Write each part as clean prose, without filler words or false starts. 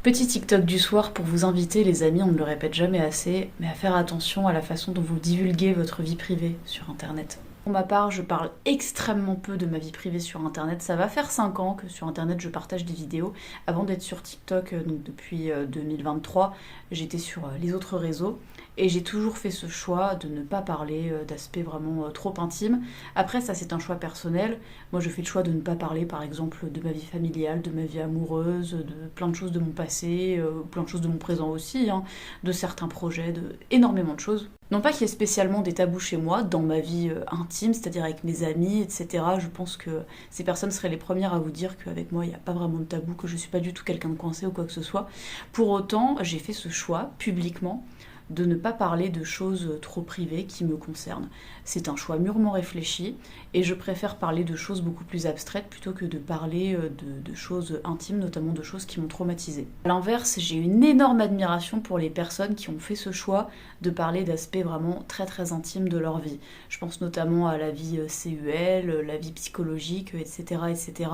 Petit TikTok du soir pour vous inviter, les amis, on ne le répète jamais assez, mais à faire attention à la façon dont vous divulguez votre vie privée sur Internet. Pour ma part, je parle extrêmement peu de ma vie privée sur Internet. Ça va faire 5 ans que sur Internet je partage des vidéos. Avant d'être sur TikTok, donc depuis 2023, j'étais sur les autres réseaux. Et j'ai toujours fait ce choix de ne pas parler d'aspects vraiment trop intimes. Après, ça c'est un choix personnel. Moi je fais le choix de ne pas parler par exemple de ma vie familiale, de ma vie amoureuse, de plein de choses de mon passé, plein de choses de mon présent aussi, hein, de certains projets, de énormément de choses. Non pas qu'il y ait spécialement des tabous chez moi, dans ma vie intime, c'est-à-dire avec mes amis, etc. Je pense que ces personnes seraient les premières à vous dire qu'avec moi, il n'y a pas vraiment de tabou, que je suis pas du tout quelqu'un de coincé ou quoi que ce soit. Pour autant, j'ai fait ce choix, publiquement, de ne pas parler de choses trop privées qui me concernent. C'est un choix mûrement réfléchi, et je préfère parler de choses beaucoup plus abstraites plutôt que de parler de choses intimes, notamment de choses qui m'ont traumatisée. A l'inverse, j'ai une énorme admiration pour les personnes qui ont fait ce choix de parler d'aspects vraiment très très intimes de leur vie. Je pense notamment à la vie CUL, la vie psychologique, etc. etc.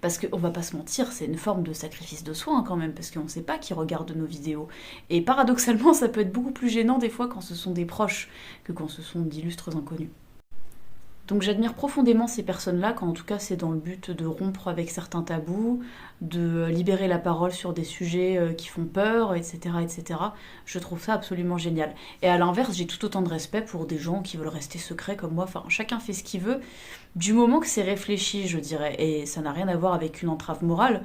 Parce qu'on va pas se mentir, c'est une forme de sacrifice de soi hein, quand même, parce qu'on ne sait pas qui regarde nos vidéos. Et paradoxalement, ça peut être beaucoup plus gênant des fois quand ce sont des proches que quand ce sont d'illustres inconnus. Donc j'admire profondément ces personnes-là, quand en tout cas c'est dans le but de rompre avec certains tabous, de libérer la parole sur des sujets qui font peur, etc., etc. Je trouve ça absolument génial. Et à l'inverse, j'ai tout autant de respect pour des gens qui veulent rester secrets comme moi. Enfin, chacun fait ce qu'il veut, du moment que c'est réfléchi, je dirais. Et ça n'a rien à voir avec une entrave morale.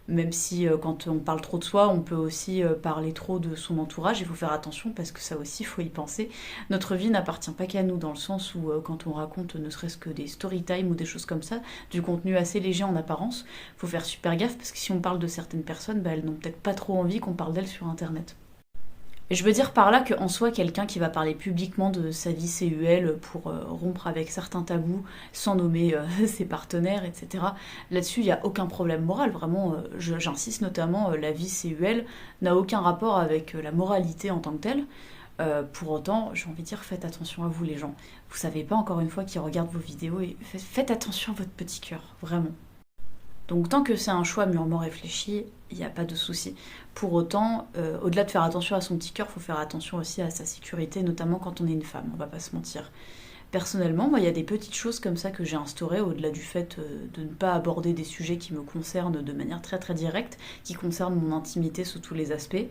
Même si quand on parle trop de soi, on peut aussi parler trop de son entourage. Il faut faire attention parce que ça aussi, il faut y penser. Notre vie n'appartient pas qu'à nous, dans le sens où quand on raconte ne serait-ce que des story time ou des choses comme ça, du contenu assez léger en apparence, il faut faire super gaffe parce que si on parle de certaines personnes, bah, elles n'ont peut-être pas trop envie qu'on parle d'elles sur Internet. Et je veux dire par là qu'en soi, quelqu'un qui va parler publiquement de sa vie CUL pour rompre avec certains tabous, sans nommer ses partenaires, etc., là-dessus, il n'y a aucun problème moral. Vraiment, j'insiste notamment, la vie CUL n'a aucun rapport avec la moralité en tant que telle. Pour autant, j'ai envie de dire, faites attention à vous les gens. Vous savez pas encore une fois qui regardent vos vidéos et faites attention à votre petit cœur, vraiment. Donc tant que c'est un choix mûrement réfléchi, il n'y a pas de souci. Pour autant, au-delà de faire attention à son petit cœur, il faut faire attention aussi à sa sécurité, notamment quand on est une femme, on va pas se mentir. Personnellement, moi, il y a des petites choses comme ça que j'ai instaurées, au-delà du fait de ne pas aborder des sujets qui me concernent de manière très très directe, qui concernent mon intimité sous tous les aspects.